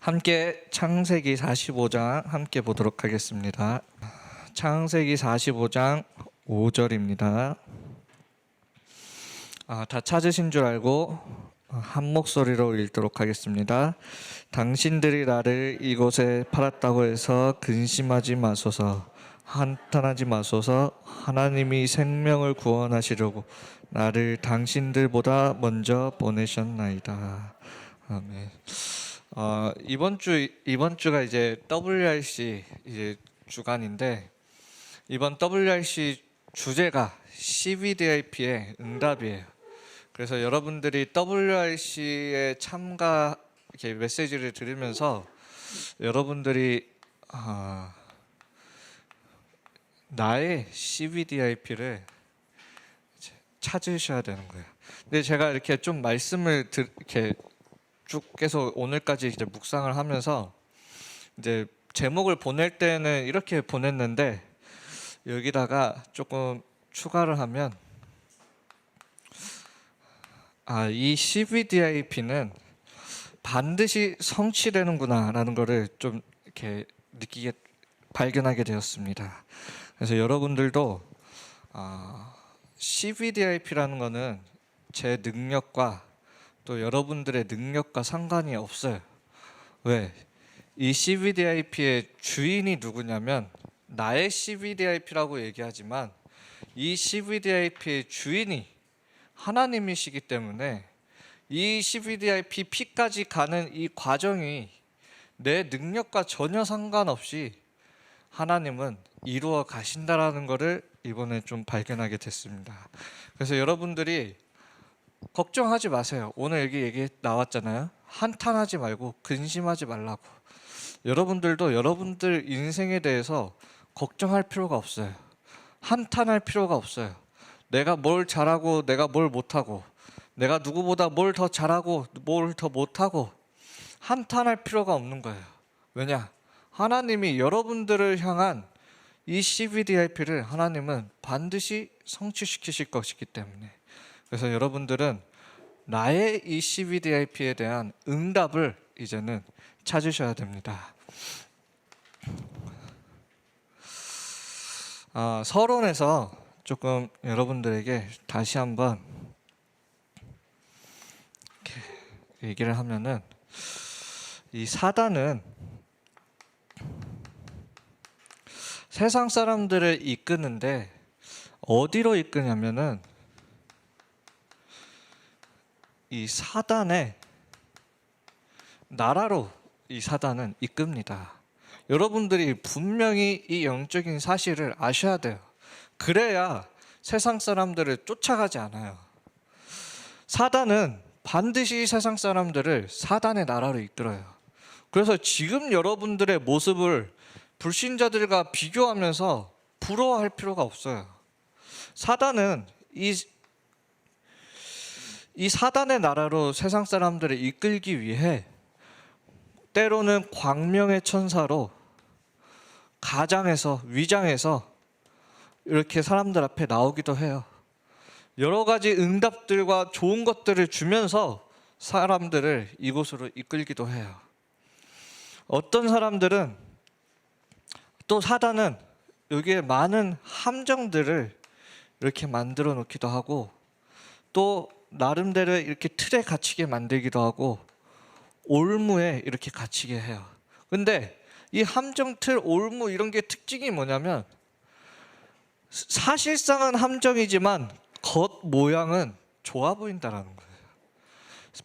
함께 창세기 45장 함께 보도록 하겠습니다. 창세기 45장 5절입니다. 다 찾으신 줄 알고 한 목소리로 읽도록 하겠습니다. 당신들이 나를 이곳에 팔았다고 해서 근심하지 마소서, 한탄하지 마소서. 하나님이 생명을 구원하시려고 나를 당신들보다 먼저 보내셨나이다. 아멘. 이번 주가 이제 WRC 이제 주간인데, 이번 WRC 주제가 CVDIP의 응답이에요. 그래서 여러분들이 WRC에 참가 이렇게 메시지를 들으면서 여러분들이 나의 CVDIP를 찾으셔야 되는 거예요. 근데 제가 이렇게 좀 말씀을 이렇게 쭉 계속 오늘까지 이제 묵상을 하면서 이제 제목을 보낼 때는 이렇게 보냈는데, 여기다가 조금 추가를 하면 이 CVDIP는 반드시 성취되는구나 라는 거를 좀 이렇게 발견하게 되었습니다. 그래서 여러분들도 CVDIP라는 거는 제 능력과 또 여러분들의 능력과 상관이 없어요. 왜? 이 CVDIP의 주인이 누구냐면 나의 CVDIP라고 얘기하지만 이 CVDIP의 주인이 하나님이시기 때문에 이 CVDIP P까지 가는 이 과정이 내 능력과 전혀 상관없이 하나님은 이루어 가신다라는 것을 이번에 좀 발견하게 됐습니다. 그래서 여러분들이 걱정하지 마세요. 오늘 여기 얘기 나왔잖아요. 한탄하지 말고 근심하지 말라고. 여러분들도 여러분들 인생에 대해서 걱정할 필요가 없어요. 한탄할 필요가 없어요. 내가 뭘 잘하고 내가 뭘 못하고, 내가 누구보다 뭘 더 잘하고 뭘 더 못하고 한탄할 필요가 없는 거예요. 왜냐? 하나님이 여러분들을 향한 이 CVDIP를 하나님은 반드시 성취시키실 것이기 때문에, 그래서 여러분들은 나의 이 CVDIP에 대한 응답을 이제는 찾으셔야 됩니다. 서론에서 조금 여러분들에게 다시 한번 얘기를 하면은, 이 사단은 세상 사람들을 이끄는데 어디로 이끄냐면은 이 사단의 나라로 이 사단은 이끕니다. 여러분들이 분명히 이 영적인 사실을 아셔야 돼요. 그래야 세상 사람들을 쫓아가지 않아요. 사단은 반드시 세상 사람들을 사단의 나라로 이끌어요. 그래서 지금 여러분들의 모습을 불신자들과 비교하면서 부러워할 필요가 없어요. 사단은 이 사단의 나라로 세상 사람들을 이끌기 위해 때로는 광명의 천사로 가장해서 위장해서 이렇게 사람들 앞에 나오기도 해요. 여러 가지 응답들과 좋은 것들을 주면서 사람들을 이곳으로 이끌기도 해요. 어떤 사람들은, 또 사단은 여기에 많은 함정들을 이렇게 만들어 놓기도 하고, 또 나름대로 이렇게 틀에 갇히게 만들기도 하고, 올무에 이렇게 갇히게 해요. 근데 이 함정, 틀, 올무 이런 게 특징이 뭐냐면, 사실상은 함정이지만 겉 모양은 좋아 보인다라는 거예요.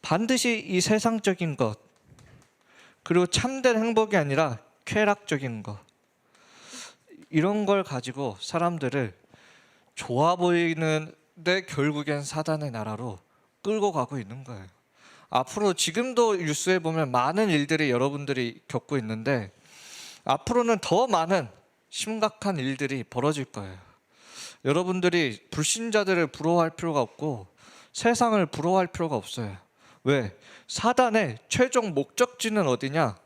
반드시 이 세상적인 것, 그리고 참된 행복이 아니라 쾌락적인 것, 이런 걸 가지고 사람들을 좋아 보이는데 결국엔 사단의 나라로 끌고 가고 있는 거예요. 앞으로 지금도 뉴스에 보면 많은 일들이 여러분들이 겪고 있는데, 앞으로는 더 많은 심각한 일들이 벌어질 거예요. 여러분들이 불신자들을 부러워할 필요가 없고 세상을 부러워할 필요가 없어요. 왜? 사단의 최종 목적지는 어디냐?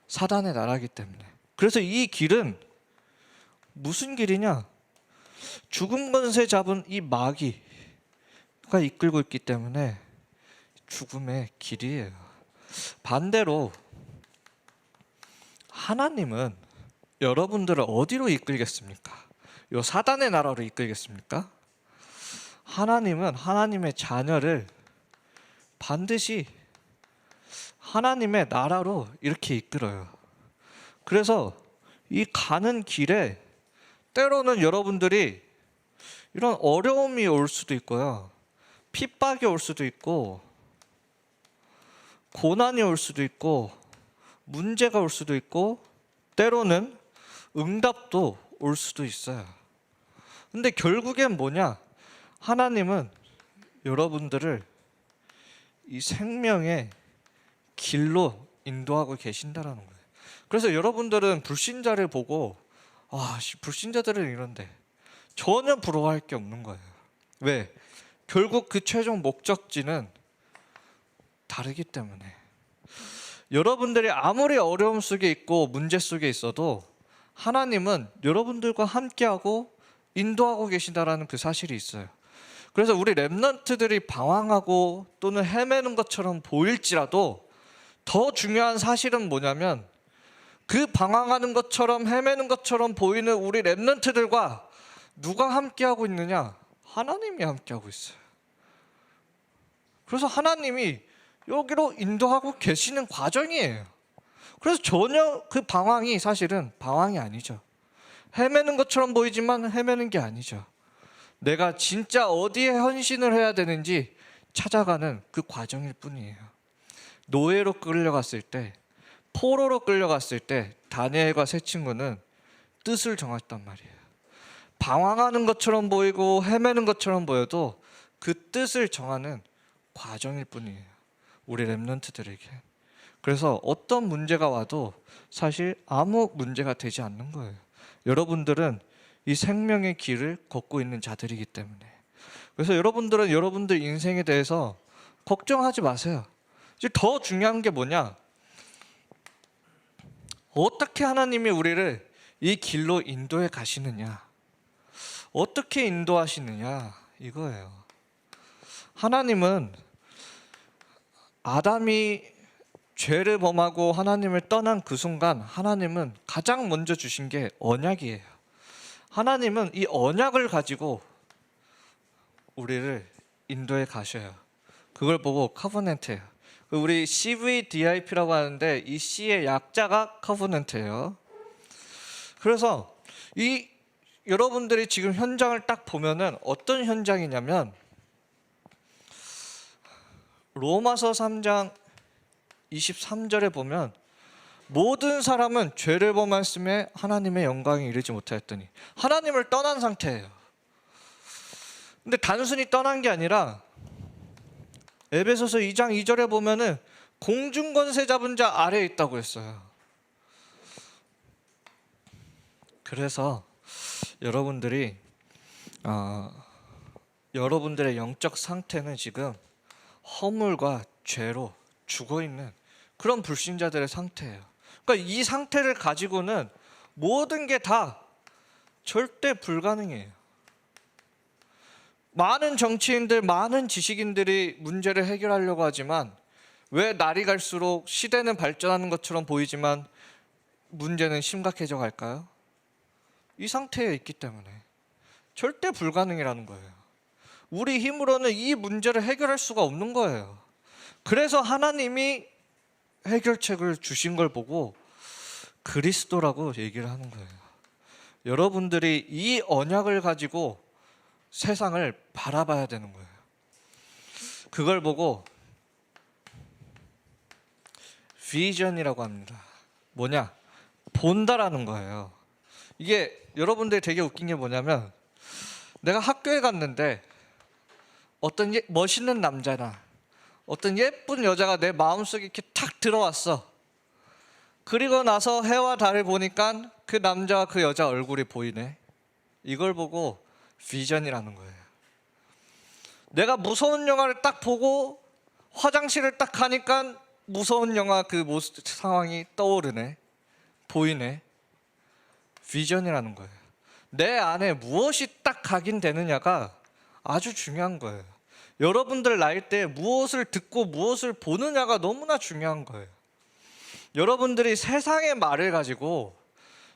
사단의 나라이기 때문에. 그래서 이 길은 무슨 길이냐? 죽음 권세 잡은 이 마귀가 이끌고 있기 때문에 죽음의 길이에요. 반대로 하나님은 여러분들을 어디로 이끌겠습니까? 요 사단의 나라로 이끌겠습니까? 하나님은 하나님의 자녀를 반드시 하나님의 나라로 이렇게 이끌어요. 그래서 이 가는 길에 때로는 여러분들이 이런 어려움이 올 수도 있고요. 핍박이 올 수도 있고 고난이 올 수도 있고 문제가 올 수도 있고 때로는 응답도 올 수도 있어요. 근데 결국엔 뭐냐? 하나님은 여러분들을 이 생명의 길로 인도하고 계신다라는 거예요. 그래서 여러분들은 불신자를 보고 불신자들은 이런데 전혀 부러워할 게 없는 거예요. 왜? 결국 그 최종 목적지는 다르기 때문에. 여러분들이 아무리 어려움 속에 있고 문제 속에 있어도 하나님은 여러분들과 함께하고 인도하고 계신다라는 그 사실이 있어요. 그래서 우리 렘넌트들이 방황하고 또는 헤매는 것처럼 보일지라도 더 중요한 사실은 뭐냐면 그 방황하는 것처럼 헤매는 것처럼 보이는 우리 렘넌트들과 누가 함께하고 있느냐? 하나님이 함께하고 있어요. 그래서 하나님이 여기로 인도하고 계시는 과정이에요. 그래서 전혀 그 방황이 사실은 방황이 아니죠. 헤매는 것처럼 보이지만 헤매는 게 아니죠. 내가 진짜 어디에 헌신을 해야 되는지 찾아가는 그 과정일 뿐이에요. 노예로 끌려갔을 때, 포로로 끌려갔을 때 다니엘과 세 친구는 뜻을 정했단 말이에요. 방황하는 것처럼 보이고 헤매는 것처럼 보여도 그 뜻을 정하는 과정일 뿐이에요. 우리 렘넌트들에게. 그래서 어떤 문제가 와도 사실 아무 문제가 되지 않는 거예요. 여러분들은 이 생명의 길을 걷고 있는 자들이기 때문에. 그래서 여러분들은 여러분들 인생에 대해서 걱정하지 마세요. 이제 더 중요한 게 뭐냐? 어떻게 하나님이 우리를 이 길로 인도해 가시느냐? 어떻게 인도하시느냐? 이거예요. 하나님은 아담이 죄를 범하고 하나님을 떠난 그 순간 하나님은 가장 먼저 주신 게 언약이에요. 하나님은 이 언약을 가지고 우리를 인도해 가셔요. 그걸 보고 커버넌트예요. 우리 CVDIP라고 하는데 이 C의 약자가 커버넌트예요. 그래서 이 여러분들이 지금 현장을 딱 보면은 어떤 현장이냐면 로마서 3장 23절에 보면 모든 사람은 죄를 범하였음에 하나님의 영광에 이르지 못하였더니 하나님을 떠난 상태예요. 근데 단순히 떠난 게 아니라 에베소서 2장 2절에 보면은 공중권세 잡은 자 아래에 있다고 했어요. 그래서 여러분들이 여러분들의 영적 상태는 지금 허물과 죄로 죽어있는 그런 불신자들의 상태예요. 그러니까 이 상태를 가지고는 모든 게 다 절대 불가능해요. 많은 정치인들, 많은 지식인들이 문제를 해결하려고 하지만 왜 날이 갈수록 시대는 발전하는 것처럼 보이지만 문제는 심각해져 갈까요? 이 상태에 있기 때문에 절대 불가능이라는 거예요. 우리 힘으로는 이 문제를 해결할 수가 없는 거예요. 그래서 하나님이 해결책을 주신 걸 보고 그리스도라고 얘기를 하는 거예요. 여러분들이 이 언약을 가지고 세상을 바라봐야 되는 거예요. 그걸 보고 비전이라고 합니다. 뭐냐? 본다라는 거예요. 이게 여러분들이 되게 웃긴 게 뭐냐면 내가 학교에 갔는데 어떤 멋있는 남자나 어떤 예쁜 여자가 내 마음속에 이렇게 탁 들어왔어. 그리고 나서 해와 달을 보니까 그 남자와 그 여자 얼굴이 보이네. 이걸 보고 비전이라는 거예요. 내가 무서운 영화를 딱 보고 화장실을 딱 가니까 무서운 영화 그 모습 상황이 떠오르네. 보이네. 비전이라는 거예요. 내 안에 무엇이 딱 각인되느냐가 아주 중요한 거예요. 여러분들 나이 때 무엇을 듣고 무엇을 보느냐가 너무나 중요한 거예요. 여러분들이 세상의 말을 가지고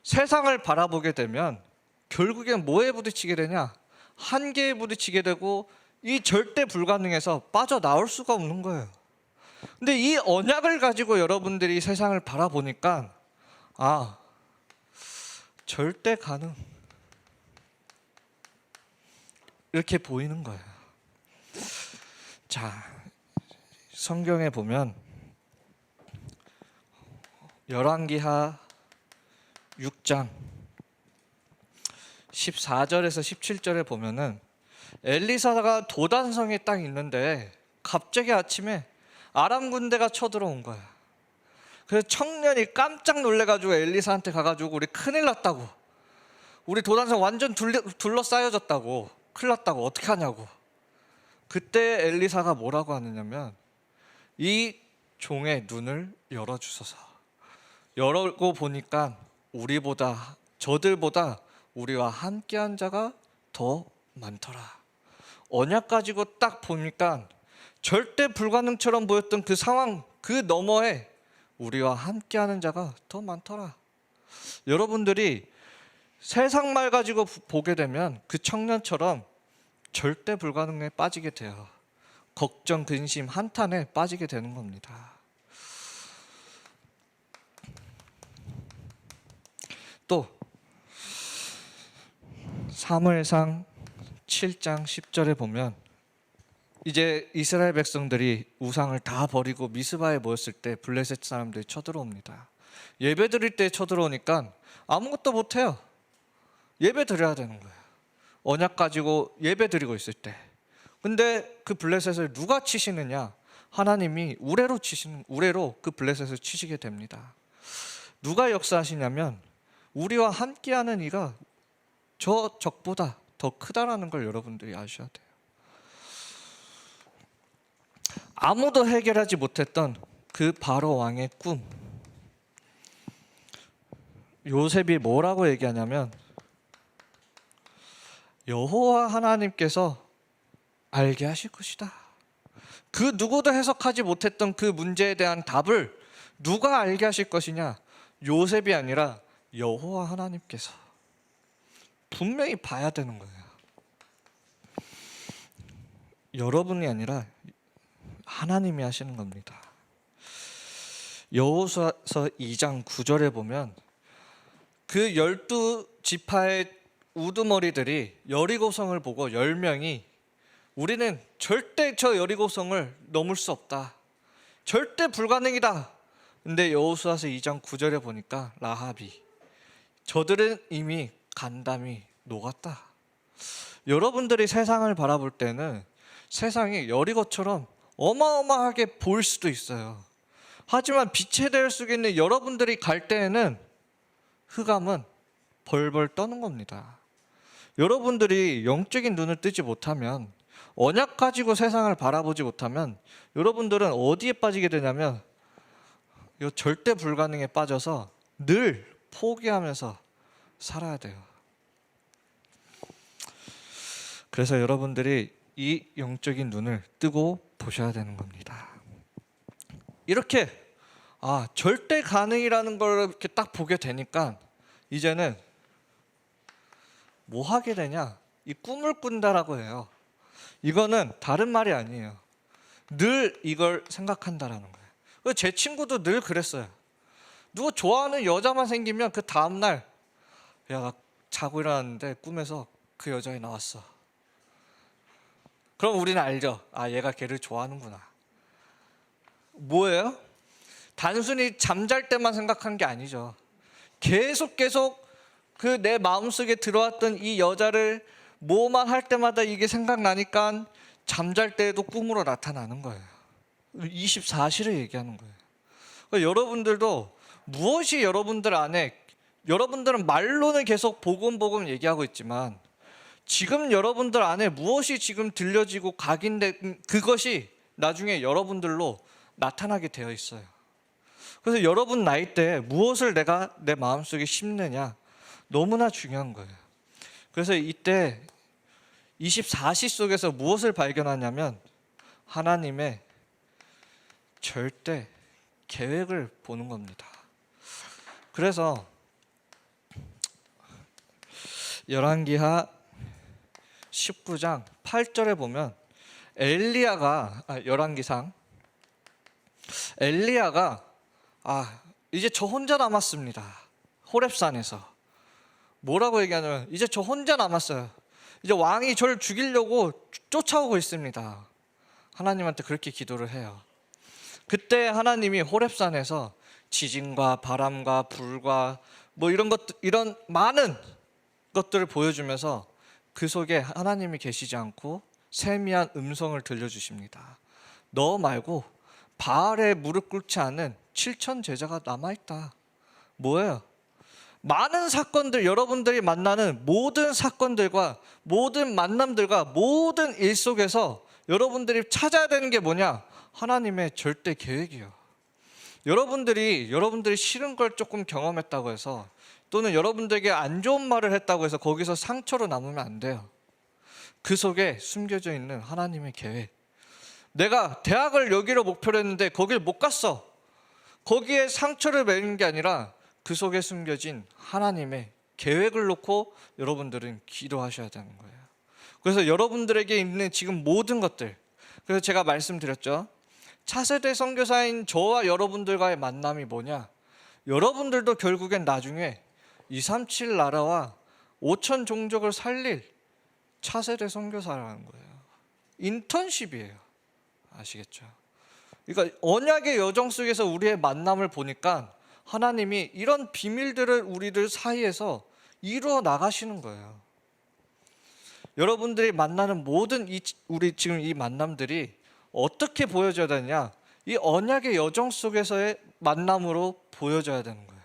세상을 바라보게 되면 결국엔 뭐에 부딪히게 되냐? 한계에 부딪히게 되고 이 절대 불가능에서 빠져나올 수가 없는 거예요. 근데 이 언약을 가지고 여러분들이 세상을 바라보니까 절대 가능 이렇게 보이는 거예요. 자, 성경에 보면 열왕기하 6장 14절에서 17절에 보면은 엘리사가 도단성에 딱 있는데 갑자기 아침에 아람 군대가 쳐들어온 거야. 그래서 청년이 깜짝 놀래가지고 엘리사한테 가가지고 우리 큰일 났다고, 우리 도단성 완전 둘러싸여졌다고, 큰일 났다고, 어떻게 하냐고. 그때 엘리사가 뭐라고 하느냐면 이 종의 눈을 열어주소서. 열고 보니까 저들보다 우리와 함께한 자가 더 많더라. 언약 가지고 딱 보니까 절대 불가능처럼 보였던 그 상황 그 너머에 우리와 함께하는 자가 더 많더라. 여러분들이 세상 말 가지고 보게 되면 그 청년처럼 절대 불가능에 빠지게 돼요. 걱정, 근심, 한탄에 빠지게 되는 겁니다. 또 사무엘상 7장 10절에 보면 이제 이스라엘 백성들이 우상을 다 버리고 미스바에 모였을 때 블레셋 사람들이 쳐들어옵니다. 예배 드릴 때 쳐들어오니까 아무것도 못해요. 예배 드려야 되는 거예요. 언약 가지고 예배 드리고 있을 때. 근데 그 블레셋을 누가 치시느냐? 하나님이 우레로 그 블레셋을 치시게 됩니다. 누가 역사하시냐면 우리와 함께하는 이가 저 적보다 더 크다라는 걸 여러분들이 아셔야 돼요. 아무도 해결하지 못했던 그 바로 왕의 꿈. 요셉이 뭐라고 얘기하냐면 여호와 하나님께서 알게 하실 것이다. 그 누구도 해석하지 못했던 그 문제에 대한 답을 누가 알게 하실 것이냐? 요셉이 아니라 여호와 하나님께서. 분명히 봐야 되는 거예요. 여러분이 아니라 하나님이 하시는 겁니다. 여호수아서 2장 9절에 보면 그 12지파의 우두머리들이 여리고성을 보고 10명이 우리는 절대 저 여리고성을 넘을 수 없다. 절대 불가능이다. 근데 여호수아서 2장 9절에 보니까 라합이 저들은 이미 간담이 녹았다. 여러분들이 세상을 바라볼 때는 세상이 여리고처럼 어마어마하게 보일 수도 있어요. 하지만 빛의 대열 속에 있는 여러분들이 갈 때에는 흑암은 벌벌 떠는 겁니다. 여러분들이 영적인 눈을 뜨지 못하면, 언약 가지고 세상을 바라보지 못하면 여러분들은 어디에 빠지게 되냐면 이 절대 불가능에 빠져서 늘 포기하면서 살아야 돼요. 그래서 여러분들이 이 영적인 눈을 뜨고 보셔야 되는 겁니다. 이렇게 절대 가능이라는 걸 이렇게 딱 보게 되니까 이제는 뭐 하게 되냐? 이 꿈을 꾼다라고 해요. 이거는 다른 말이 아니에요. 늘 이걸 생각한다라는 거예요. 제 친구도 늘 그랬어요. 누구 좋아하는 여자만 생기면 그 다음날 나 자고 일어났는데 꿈에서 그 여자애 나왔어. 그럼 우리는 알죠. 얘가 걔를 좋아하는구나. 뭐예요? 단순히 잠잘 때만 생각한 게 아니죠. 계속 그 내 마음속에 들어왔던 이 여자를 뭐만 할 때마다 이게 생각나니까 잠잘 때에도 꿈으로 나타나는 거예요. 24시를 얘기하는 거예요. 그러니까 여러분들도 무엇이 여러분들 안에, 여러분들은 말로는 계속 복음 얘기하고 있지만 지금 여러분들 안에 무엇이 지금 들려지고 각인된 그것이 나중에 여러분들로 나타나게 되어 있어요. 그래서 여러분 나이 때 무엇을 내가 내 마음속에 심느냐 너무나 중요한 거예요. 그래서 이때 24시 속에서 무엇을 발견하냐면 하나님의 절대 계획을 보는 겁니다. 그래서 열왕기하 19장 8절에 보면 열왕기상 엘리야가 이제 저 혼자 남았습니다. 호렙산에서 뭐라고 얘기하냐면 이제 저 혼자 남았어요. 이제 왕이 저를 죽이려고 쫓아오고 있습니다. 하나님한테 그렇게 기도를 해요. 그때 하나님이 호렙산에서 지진과 바람과 불과 뭐 이런 많은 것들을 보여주면서 그 속에 하나님이 계시지 않고 세미한 음성을 들려주십니다. 너 말고 바알에 무릎 꿇지 않은 7천 제자가 남아있다. 뭐예요? 많은 사건들, 여러분들이 만나는 모든 사건들과 모든 만남들과 모든 일 속에서 여러분들이 찾아야 되는 게 뭐냐? 하나님의 절대 계획이요. 여러분들이 싫은 걸 조금 경험했다고 해서 또는 여러분들에게 안 좋은 말을 했다고 해서 거기서 상처로 남으면 안 돼요. 그 속에 숨겨져 있는 하나님의 계획. 내가 대학을 여기로 목표로 했는데 거길 못 갔어. 거기에 상처를 매는 게 아니라 그 속에 숨겨진 하나님의 계획을 놓고 여러분들은 기도하셔야 되는 거예요. 그래서 여러분들에게 있는 지금 모든 것들, 그래서 제가 말씀드렸죠. 차세대 선교사인 저와 여러분들과의 만남이 뭐냐? 여러분들도 결국엔 나중에 237 나라와 5천 종족을 살릴 차세대 선교사라는 거예요. 인턴십이에요. 아시겠죠? 그러니까 언약의 여정 속에서 우리의 만남을 보니까 하나님이 이런 비밀들을 우리들 사이에서 이루어 나가시는 거예요. 여러분들이 만나는 모든 우리 지금 이 만남들이 어떻게 보여져야 되냐? 이 언약의 여정 속에서의 만남으로 보여져야 되는 거예요.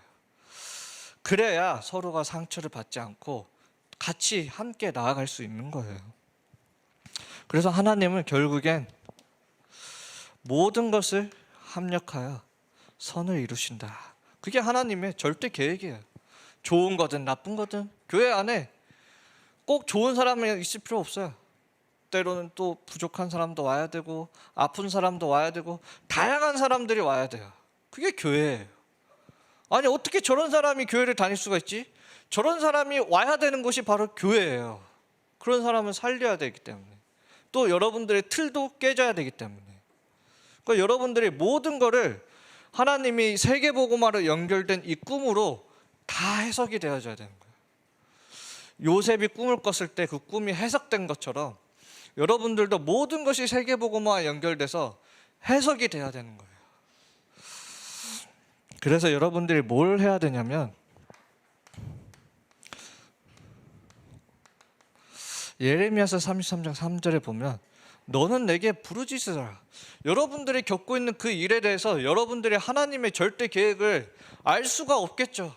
그래야 서로가 상처를 받지 않고 같이 함께 나아갈 수 있는 거예요. 그래서 하나님은 결국엔 모든 것을 합력하여 선을 이루신다. 그게 하나님의 절대 계획이에요. 좋은 거든 나쁜 거든 교회 안에 꼭 좋은 사람이 있을 필요 없어요. 때로는 또 부족한 사람도 와야 되고 아픈 사람도 와야 되고 다양한 사람들이 와야 돼요. 그게 교회예요. 아니 어떻게 저런 사람이 교회를 다닐 수가 있지? 저런 사람이 와야 되는 곳이 바로 교회예요. 그런 사람은 살려야 되기 때문에 또 여러분들의 틀도 깨져야 되기 때문에 그러니까 여러분들이 모든 거를 하나님이 세계복음화로 연결된 이 꿈으로 다 해석이 되어져야 되는 거예요. 요셉이 꿈을 꿨을 때 그 꿈이 해석된 것처럼 여러분들도 모든 것이 세계복음화와 연결돼서 해석이 돼야 되는 거예요. 그래서 여러분들이 뭘 해야 되냐면 예레미야서 33장 3절에 보면 너는 내게 부르짖으라. 여러분들이 겪고 있는 그 일에 대해서 여러분들이 하나님의 절대 계획을 알 수가 없겠죠.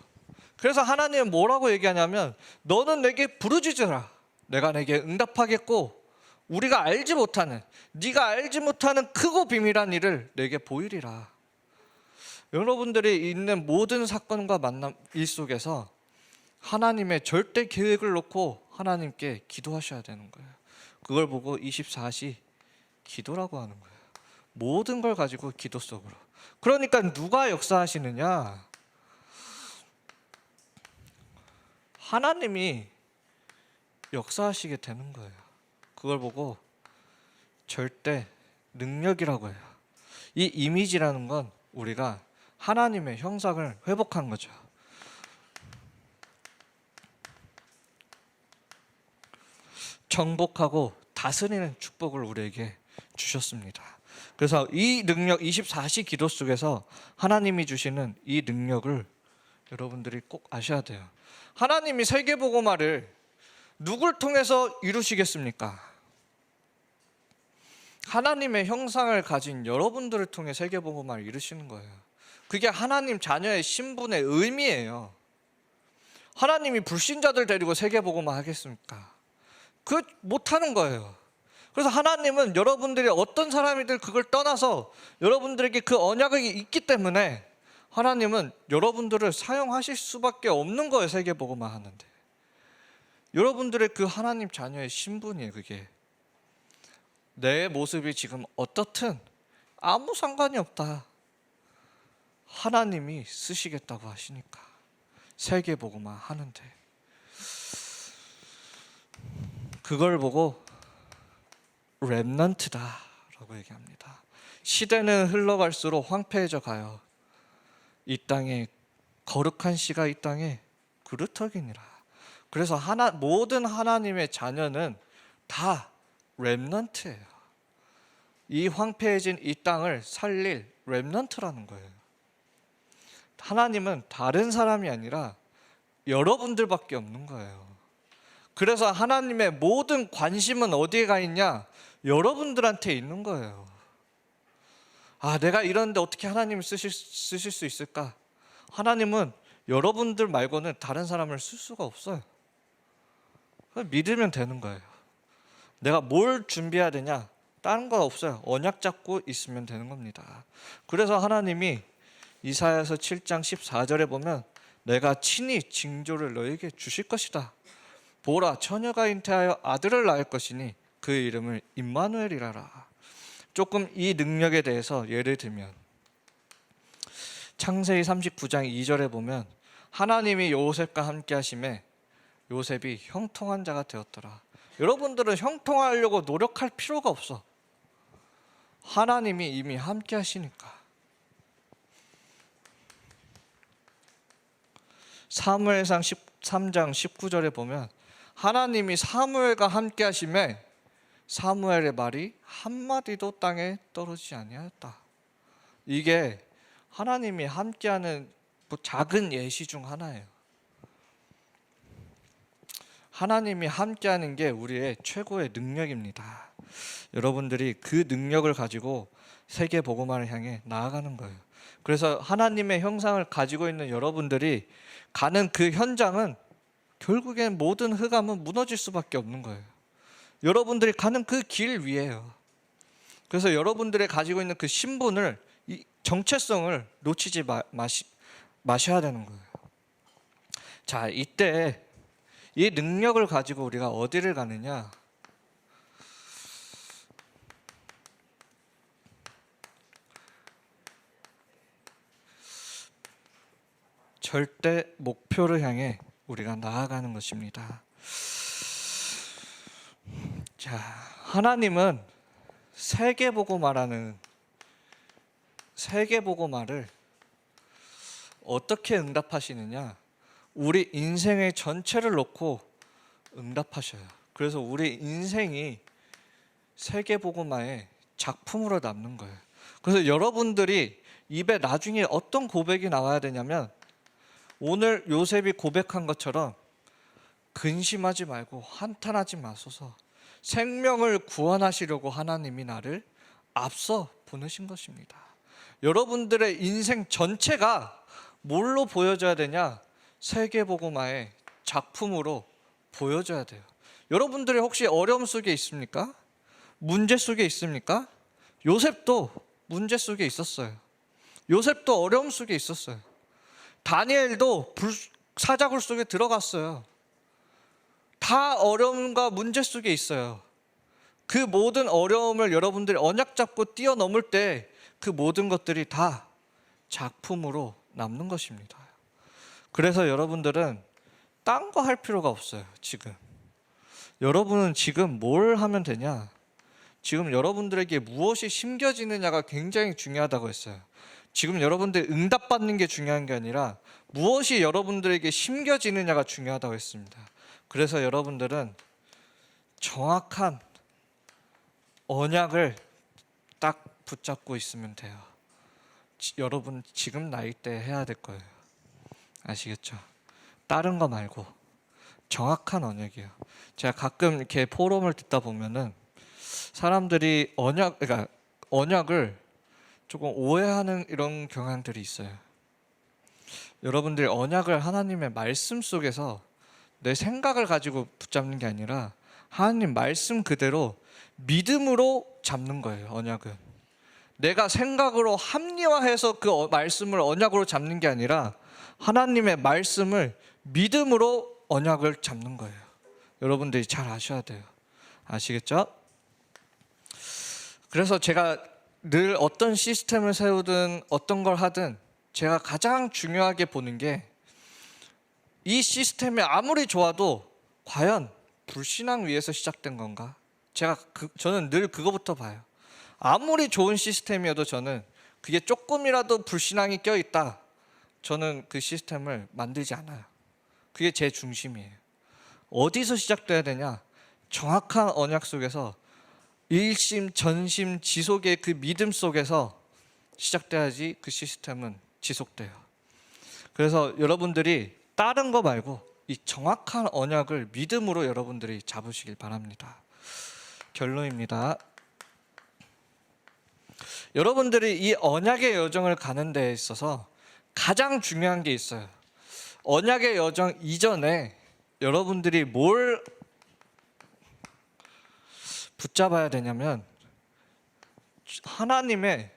그래서 하나님은 뭐라고 얘기하냐면 너는 내게 부르짖으라. 내가 내게 응답하겠고 우리가 알지 못하는 네가 알지 못하는 크고 비밀한 일을 내게 보이리라. 여러분들이 있는 모든 사건과 만남 일 속에서 하나님의 절대 계획을 놓고 하나님께 기도하셔야 되는 거예요. 그걸 보고 24시 기도라고 하는 거예요. 모든 걸 가지고 기도 속으로. 그러니까 누가 역사하시느냐? 하나님이 역사하시게 되는 거예요. 그걸 보고 절대 능력이라고 해요. 이 이미지라는 건 우리가 하나님의 형상을 회복한 거죠. 정복하고 다스리는 축복을 우리에게 주셨습니다. 그래서 이 능력 24시 기도 속에서 하나님이 주시는 이 능력을 여러분들이 꼭 아셔야 돼요. 하나님이 세계복음화를 누굴 통해서 이루시겠습니까? 하나님의 형상을 가진 여러분들을 통해 세계복음화를 이루시는 거예요. 그게 하나님 자녀의 신분의 의미예요. 하나님이 불신자들 데리고 세계복음화 하겠습니까? 그거 못하는 거예요. 그래서 하나님은 여러분들이 어떤 사람이든 그걸 떠나서 여러분들에게 그 언약이 있기 때문에 하나님은 여러분들을 사용하실 수밖에 없는 거예요. 세계복음화 하는데 여러분들의 그 하나님 자녀의 신분이에요. 그게 내 모습이 지금 어떻든 아무 상관이 없다. 하나님이 쓰시겠다고 하시니까. 세계복음화 하는데, 그걸 보고 렘넌트다라고 얘기합니다. 시대는 흘러갈수록 황폐해져 가요. 이 땅에 거룩한 씨가 이 땅에 그루터기니라. 그래서 모든 하나님의 자녀는 다 렘넌트예요. 이 황폐해진 이 땅을 살릴 렘넌트라는 거예요. 하나님은 다른 사람이 아니라 여러분들밖에 없는 거예요. 그래서 하나님의 모든 관심은 어디에 가 있냐? 여러분들한테 있는 거예요. 아, 내가 이러는데 어떻게 하나님을 쓰실 수 있을까? 하나님은 여러분들 말고는 다른 사람을 쓸 수가 없어요. 믿으면 되는 거예요. 내가 뭘 준비해야 되냐? 다른 거 없어요. 언약 잡고 있으면 되는 겁니다. 그래서 하나님이 이사야서 7장 14절에 보면 내가 친히 징조를 너에게 주실 것이다. 보라, 처녀가 잉태하여 아들을 낳을 것이니 그 이름을 임마누엘이라라. 조금 이 능력에 대해서 예를 들면 창세기 39장 2절에 보면 하나님이 요셉과 함께 하심에 요셉이 형통한 자가 되었더라. 여러분들은 형통하려고 노력할 필요가 없어. 하나님이 이미 함께 하시니까. 사무엘상 13장 19절에 보면 하나님이 사무엘과 함께 하심에 사무엘의 말이 한마디도 땅에 떨어지지 아니하였다. 이게 하나님이 함께하는 작은 예시 중 하나예요. 하나님이 함께하는 게 우리의 최고의 능력입니다. 여러분들이 그 능력을 가지고 세계 복음화를 향해 나아가는 거예요. 그래서 하나님의 형상을 가지고 있는 여러분들이 가는 그 현장은 결국엔 모든 흑암은 무너질 수밖에 없는 거예요. 여러분들이 가는 그 길 위에요. 그래서 여러분들이 가지고 있는 그 신분을, 이 정체성을 놓치지 마셔야 되는 거예요. 자, 이때 이 능력을 가지고 우리가 어디를 가느냐? 절대 목표를 향해 우리가 나아가는 것입니다. 자, 하나님은 세계복음화를 어떻게 응답하시느냐? 우리 인생의 전체를 놓고 응답하셔요. 그래서 우리 인생이 세계복음화의 작품으로 남는 거예요. 그래서 여러분들이 입에 나중에 어떤 고백이 나와야 되냐면 오늘 요셉이 고백한 것처럼 근심하지 말고 한탄하지 마소서. 생명을 구원하시려고 하나님이 나를 앞서 보내신 것입니다. 여러분들의 인생 전체가 뭘로 보여져야 되냐? 세계복음화의 작품으로 보여져야 돼요. 여러분들이 혹시 어려움 속에 있습니까? 문제 속에 있습니까? 요셉도 문제 속에 있었어요. 요셉도 어려움 속에 있었어요. 다니엘도 사자굴 속에 들어갔어요. 다 어려움과 문제 속에 있어요. 그 모든 어려움을 여러분들이 언약 잡고 뛰어넘을 때 그 모든 것들이 다 작품으로 남는 것입니다. 그래서 여러분들은 딴 거 할 필요가 없어요. 지금 여러분은 지금 뭘 하면 되냐? 지금 여러분들에게 무엇이 심겨지느냐가 굉장히 중요하다고 했어요. 지금 여러분들 응답받는 게 중요한 게 아니라 무엇이 여러분들에게 심겨지느냐가 중요하다고 했습니다. 그래서 여러분들은 정확한 언약을 딱 붙잡고 있으면 돼요. 여러분 지금 나이 때 해야 될 거예요. 아시겠죠? 다른 거 말고 정확한 언약이에요. 제가 가끔 이렇게 포럼을 듣다 보면은 사람들이 언약을 조금 오해하는 이런 경향들이 있어요. 여러분들이 언약을 하나님의 말씀 속에서 내 생각을 가지고 붙잡는 게 아니라 하나님 말씀 그대로 믿음으로 잡는 거예요. 언약은 내가 생각으로 합리화해서 그 말씀을 언약으로 잡는 게 아니라 하나님의 말씀을 믿음으로 언약을 잡는 거예요. 여러분들이 잘 아셔야 돼요. 아시겠죠? 그래서 제가 늘 어떤 시스템을 세우든 어떤 걸 하든 제가 가장 중요하게 보는 게 이 시스템이 아무리 좋아도 과연 불신앙 위에서 시작된 건가? 저는 늘 그거부터 봐요. 아무리 좋은 시스템이어도 저는 그게 조금이라도 불신앙이 껴있다, 저는 그 시스템을 만들지 않아요. 그게 제 중심이에요. 어디서 시작돼야 되냐? 정확한 언약 속에서, 일심 전심 지속의 그 믿음 속에서 시작돼야지 그 시스템은 지속돼요. 그래서 여러분들이 다른 거 말고 이 정확한 언약을 믿음으로 여러분들이 잡으시길 바랍니다. 결론입니다. 여러분들이 이 언약의 여정을 가는 데 있어서 가장 중요한 게 있어요. 언약의 여정 이전에 여러분들이 뭘 붙잡아야 되냐면, 하나님의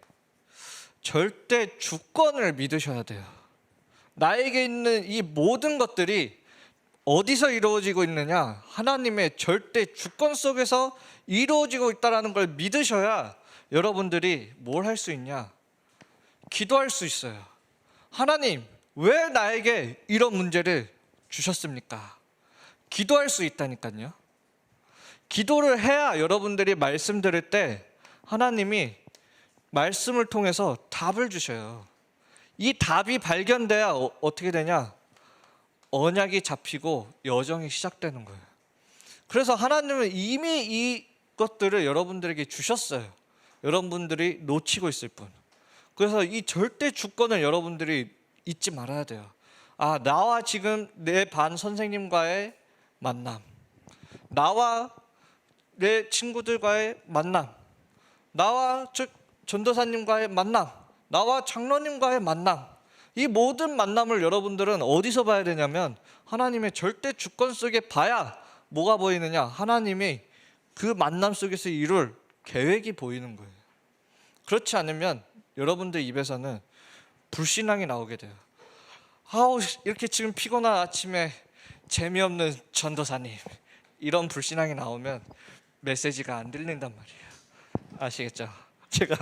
절대 주권을 믿으셔야 돼요. 나에게 있는 이 모든 것들이 어디서 이루어지고 있느냐? 하나님의 절대 주권 속에서 이루어지고 있다는 걸 믿으셔야 여러분들이 뭘 할 수 있냐? 기도할 수 있어요. 하나님, 왜 나에게 이런 문제를 주셨습니까? 기도할 수 있다니까요. 기도를 해야 여러분들이 말씀 들을 때 하나님이 말씀을 통해서 답을 주셔요. 이 답이 발견돼야 어떻게 되냐? 언약이 잡히고 여정이 시작되는 거예요. 그래서 하나님은 이미 이것들을 여러분들에게 주셨어요. 여러분들이 놓치고 있을 뿐. 그래서 이 절대 주권을 여러분들이 잊지 말아야 돼요. 아, 나와 지금 내 반 선생님과의 만남, 나와 내 친구들과의 만남, 나와 전도사님과의 만남, 나와 장로님과의 만남, 이 모든 만남을 여러분들은 어디서 봐야 되냐면 하나님의 절대 주권 속에 봐야 뭐가 보이느냐? 하나님이 그 만남 속에서 이룰 계획이 보이는 거예요. 그렇지 않으면 여러분들 입에서는 불신앙이 나오게 돼요. 아우, 이렇게 지금 피곤한 아침에 재미없는 전도사님, 이런 불신앙이 나오면 메시지가 안 들린단 말이에요. 아시겠죠? 제가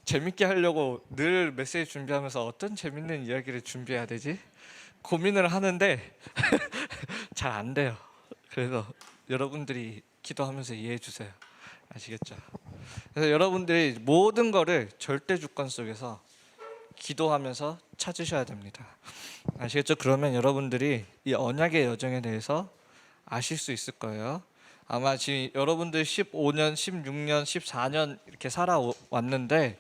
재밌게 하려고 늘 메시지 준비하면서 어떤 재밌는 이야기를 준비해야 되지? 고민을 하는데 잘 안 돼요. 그래서 여러분들이 기도하면서 이해해 주세요. 아시겠죠? 그래서 여러분들이 모든 거를 절대 주권 속에서 기도하면서 찾으셔야 됩니다. 아시겠죠? 그러면 여러분들이 이 언약의 여정에 대해서 아실 수 있을 거예요. 아마 지금 여러분들 15년, 16년, 14년 이렇게 살아왔는데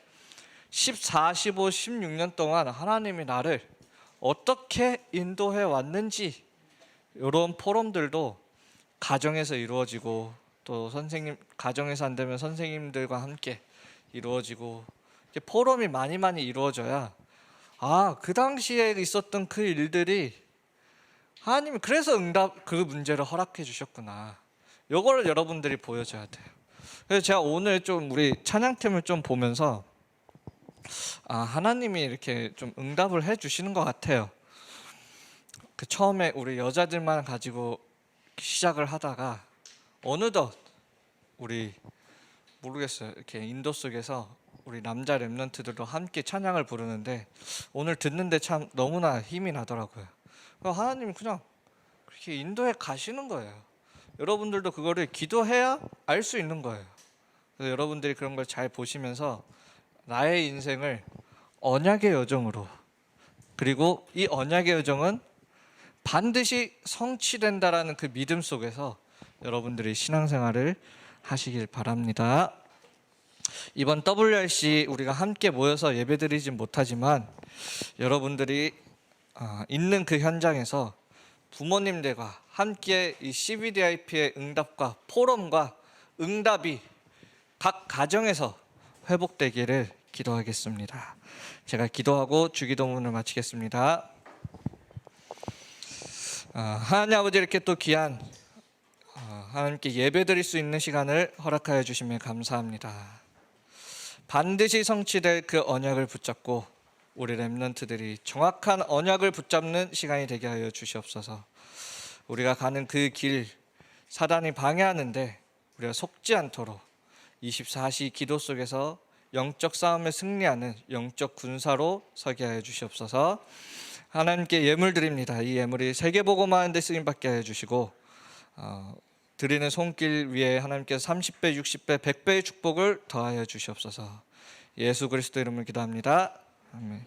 14, 15, 16년 동안 하나님이 나를 어떻게 인도해 왔는지, 이런 포럼들도 가정에서 이루어지고, 또 선생님 가정에서 안 되면 선생님들과 함께 이루어지고, 이렇게 포럼이 많이 이루어져야, 아, 그 당시에 있었던 그 일들이 하나님이 그래서 그 문제를 허락해 주셨구나, 요거를 여러분들이 보여줘야 돼요. 그래서 제가 오늘 좀 우리 찬양팀을 좀 보면서 하나님이 이렇게 좀 응답을 해 주시는 것 같아요. 그 처음에 우리 여자들만 가지고 시작을 하다가 어느덧 우리 모르겠어요, 이렇게 인도 속에서 우리 남자 랩런트들도 함께 찬양을 부르는데 오늘 듣는데 참 너무나 힘이 나더라고요. 하나님이 그냥 그렇게 인도에 가시는 거예요. 여러분들도 그거를 기도해야 알 수 있는 거예요. 그래서 여러분들이 그런 걸 잘 보시면서 나의 인생을 언약의 여정으로, 그리고 이 언약의 여정은 반드시 성취된다라는 그 믿음 속에서 여러분들이 신앙생활을 하시길 바랍니다. 이번 WRC 우리가 함께 모여서 예배드리진 못하지만 여러분들이 있는 그 현장에서 부모님들과 함께 이 CBDIP의 응답과 포럼과 응답이 각 가정에서 회복되기를 기도하겠습니다. 제가 기도하고 주기도문을 마치겠습니다. 하나님 아버지, 이렇게 또 귀한 하나님께 예배드릴 수 있는 시간을 허락하여 주시며 감사합니다. 반드시 성취될 그 언약을 붙잡고 우리 렘넌트들이 정확한 언약을 붙잡는 시간이 되게 하여 주시옵소서. 우리가 가는 그 길, 사단이 방해하는데 우리가 속지 않도록 24시 기도 속에서 영적 싸움에 승리하는 영적 군사로 서게 하여 주시옵소서. 하나님께 예물 드립니다. 이 예물이 세계복음화하는 데 쓰임받게 하여 주시고 드리는 손길 위에 하나님께서 30배, 60배, 100배의 축복을 더하여 주시옵소서. 예수 그리스도 이름으로 기도합니다. 아멘.